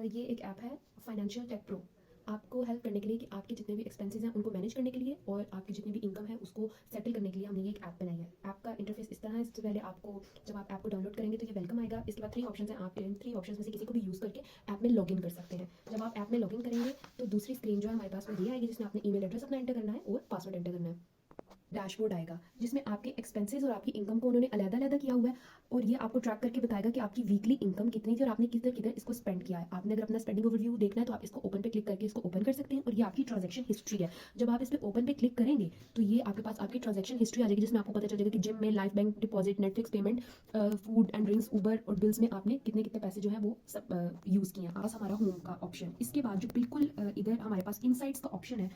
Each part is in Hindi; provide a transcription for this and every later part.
ये एक ऐप है फाइनेंशियल टेक प्रो। आपको हेल्प करने के लिए कि आपके जितने भी एक्सपेंसेस हैं उनको मैनेज करने के लिए और आपकी जितनी भी इनकम है उसको सेटल करने के लिए हमने ये एक ऐप बनाई है। ऐप का इंटरफेस इस तरह है। इससे पहले आपको जब आप ऐप को डाउनलोड करेंगे तो ये वेलकम आएगा। इसके बाद 3 ऑप्शन हैं। आप इन 3 ऑप्शन में से किसी को भी यूज़ करके ऐप में लॉगिन कर सकते हैं। जब आप ऐप में लॉगिन करेंगे तो दूसरी स्क्रीन जो है हमारे पास वो ये आएगी, जिसमें आपने ईमेल एड्रेस अपना एंटर करना है और पासवर्ड एंटर करना है। डैशबोर्ड आएगा जिसमें आपके एक्सपेंसेस और आपकी इनकम को उन्होंने अलग-अलग किया हुआ है और ये आपको ट्रैक करके बताएगा कि आपकी वीकली इनकम कितनी थी और आपने किधर-किधर इसको स्पेंड किया है। आपने अगर अपना स्पेंडिंग ओवरव्यू देखना है तो आप इसको ओपन पे क्लिक करके इसको ओपन कर सकते हैं और ये आपकी ट्रांजैक्शन हिस्ट्री है। जब आप इस पे ओपन पे क्लिक करेंगे तो ये आपके पास आपकी ट्रांजैक्शन हिस्ट्री आ जाएगी, जिसमें आपको पता चल जाएगा कि जिम में, life bank deposit, Netflix payment, food and drinks, Uber और बिल्स में आपने कितने-कितने पैसे जो है वो सब यूज़ किए हैं। बस हमारा होम का ऑप्शन। इसके बाद जो बिल्कुल इधर हमारे पास इनसाइट्स का ऑप्शन है,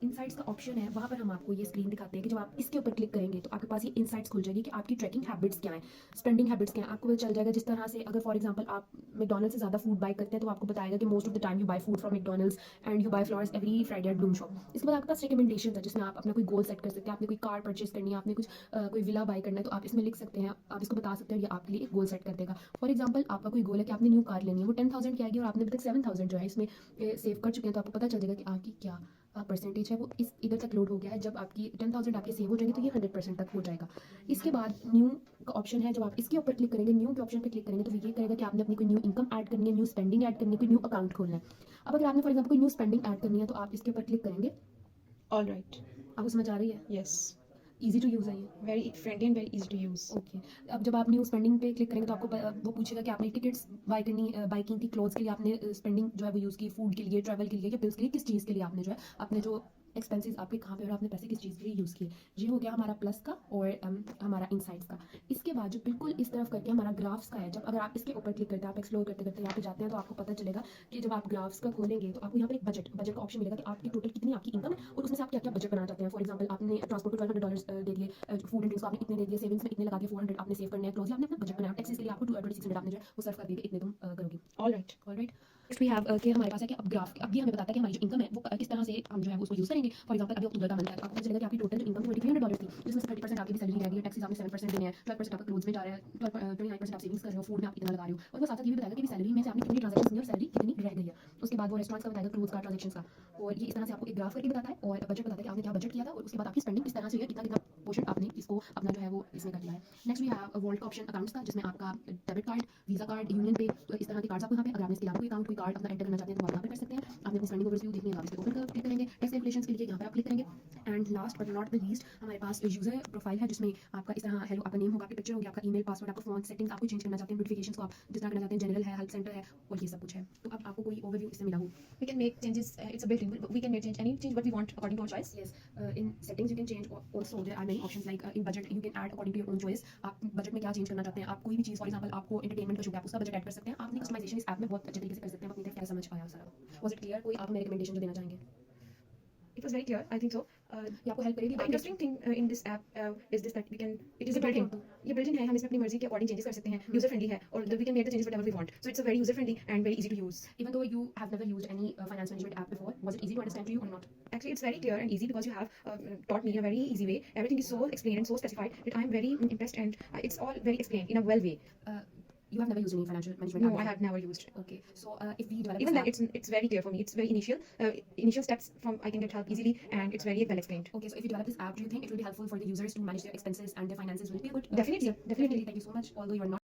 इनसाइट्स का ऑप्शन है, वहाँ पर हम आपको ये स्क्रीन दिखाते हैं कि जब आप इसके ऊपर क्लिक करेंगे तो आपके पास ये इनसाइट्स खुल जाएगी कि आपकी ट्रैकिंग हैबिट्स क्या हैं, स्पेंडिंग हैबिट्स क्या हैं। आपको पता चल जाएगा जिस तरह से अगर फॉर एग्जांपल आप मैकडॉनल्ड्स से ज़्यादा फूड बाय करते हैं तो आपको बताएगा कि most of the time you buy food from McDonald's and you buy flowers every Friday at Bloom shop. इसके बाद आपके पास रिकमेंडेशन है जिसमें आप अपना कोई गोल सेट कर सकते हैं। आपने कोई कार परचेज करनी है, आपने कुछ कोई विला बाय करना है तो आप इसमें लिख सकते हैं, आप इसको बता सकते हैं, ये आपके लिए एक गोल सेट कर देगा। फॉर एग्जाम्पल आपका कोई गोल है कि आपने न्यू कार लेनी है, वो 10,000 की आएगी और आपने अभी तक 7,000 जो है इसमें सेव कर चुके हैं, तो आपको पता चल जाएगा कि आपकी क्या परसेंटेज है वो इस इधर तक लोड हो गया है। जब आपकी 10,000 आपके सेव हो जाएंगे तो ये 100% तक हो जाएगा। इसके बाद न्यू का ऑप्शन है, जब आप इसके ऊपर क्लिक करेंगे, न्यू के ऑप्शन पे क्लिक करेंगे तो ये करेगा कि आपने अपनी कोई न्यू इनकम ऐड करनी है, न्यू स्पेंडिंग ऐड करनी है, कोई न्यू अकाउंट खोलना है। अब अगर आपने फॉर एग्जाम्पल कोई न्यू स्पेंडिंग ऐड करनी है तो आप इसके ऊपर क्लिक करेंगे। All right. आपको समझ आ रही है? Yes. ईजी टू यूज़ है ये। Very friendly and very easy to use. Okay. अब जब आप न्यू स्पेंडिंग पे क्लिक करेंगे तो आपको वो पूछेगा कि आपने टिकट्स बाय की थी, क्लोथ्स के लिए आपने स्पेंडिंग जो है वो यूज़ की, फूड के लिए, ट्रैवल के लिए या बिल्स के लिए, किस चीज़ के लिए आपने जो है अपने जो एक्सपेंसेस आपके कहाँ पे और आपने पैसे किस चीज़ के लिए यूज़ किए। ये हो गया हमारा प्लस का और हमारा इनसाइट्स का। इसके बाद जो बिल्कुल इस तरफ करके हमारा ग्राफ्स का है, जब अगर आप इसके ऊपर क्लिक करते हैं, आप एक्सप्लोर करते करते यहाँ पे जाते हैं तो आपको पता चलेगा कि जब आप ग्राफ्स का खोलेंगे तो आपको यहाँ पर एक बजट का ऑप्शन मिलेगा कि आपकी टोटल कितनी आपकी इनकम है और उसमें से आप क्या क्या बजट बनाना चाहते हैं। फॉर एग्जाम्पल आपने ट्रांसपोर्ट को $1,200 दे दिए, फूड एंड ड्रिंक्स को आपने इतने दे दिए, सेविंग्स में इतने लगा दिए, 400 आपने सेव करने हैं, क्लोज आपने अपना बजट बनाया, टैक्सेस के लिए आपको 2600 आपने जो है वो सर्व कर दिए, इतने तुम करोगे। All right. All right. Next we have कि हमारे पास है कि अब ग्राफ, अब ये हमें बताता है कि हमारी जो इनकम है वो किस तरह से हम जो है उसको यूज़ करेंगे। फॉर एग्जाम्पल अभी अक्टूबर का मंथ है, आपको पता चलेगा कि आपकी टोटल जो इनकम $2,300 थी, जिसमें से 30% आपकी भी सैलरी रह गई है, टैक्सेस आपने 7% देने हैं, 12% आपका क्लोथ्स में जा रहा है, 29% आप सेविंग्स कर रहे हो, फूड में आप इतना लगा रहे हो, और वो साथ साथ ये भी बताएगा कि सैलरी में से आपने कितनी ट्रांजेक्शन की और सैलरी कितनी रह गई है। उसके बाद वो रेस्टोरेंट्स का बताएगा, क्लोथ्स का, ट्रांजेक्शन का, और ये इस तरह से आपको एक ग्राफ करके बताता है और बजट बताता है कि आपने क्या बजट किया था और उसके बाद आपकी स्पेंडिंग किस तरह से हुई है, कितना कितना पोर्शन आपने इसको अपना जो है वो इसमें कर लिया है। नेक्स्ट वी हैव वॉल्ट का ऑप्शन अकाउंट्स का, जिसमें आपका debit card, visa card, union पे, इस तरह के कार्ड्स आपको यहाँ पे, अगर आपने इसके अलावा कोई अकाउंट कोई कार्ड अपना एंटर करना चाहते हैं तो आप यहाँ पे कर सकते हैं। आपने अपनी स्पेंडिंग ओवरव्यू देखनी है, आप इस पे ओपन कर क्लिक करेंगे। टैक्स कैलकुलेशंस के लिए यहाँ पे आप क्लिक करेंगे। And last but not the least हमारे पास यूजर प्रोफाइल है, जिसमें आपका इस तरह हेलो, आपका नेम होगा, आपकी पिक्चर होगी, आपका ईमेल, पासवर्ड, आपका फोन सेटिंग्स आपको चेंज करना चाहते हैं, नोटिफिकेशंस को आप जिस तरह करना चाहते हैं, जनरल है, हेल्प सेंटर है और ये सब कुछ है। तो अब आपको कोई ओवरव्यू इससे मिला हो। We can make changes. It's a built-in. We can make any change what we want according to our choice. Yes, in settings you can change also there are many options like in budget you can add according to your own choice. आप बजट में क्या चेंज करना चाहते हैं, आप कोई भी चीज़ फॉर एग्जांपल आपको एंटरटेनमेंट का शौक है, आप उसका बजट ऐड कर सकते हैं। आप अपनी कस्टमाइजेशन इस ऐप में बहुत अच्छे तरीके से कर सकते हैं। अपनी तरफ क्या समझ आया सारा, वाज इट क्लियर? कोई आप हमें रिकमेंडेशन जो देना चाहेंगे? It was very clear. I think so. ये आपको हेल्प करेगी? The interesting thing in this app is this that we can. It is a built-in. ये built-in है, हम इसमें अपनी मर्जी के अकॉर्डिंग चेंजेस कर सकते हैं, यूजर फ्रेंडली है और we can make the changes whatever we want. So it's a very user friendly and very easy to use. Even though you have never used any finance management app before, was it easy to understand to you or not? Actually, it's very clear and easy because you have taught me in a very easy way. Everything is so explained and so specified that I'm very impressed and it's all very explained in a well way. You have never used any financial management No, app I before? have never used. Okay, so if we develop Even this then, app, it's very clear for me. It's very initial steps from I can get help easily and it's very well explained. okay, so if you develop this app, do you think it will be helpful for the users to manage their expenses and their finances? Will it be a good? Definitely, definitely. Thank you so much. Although you are not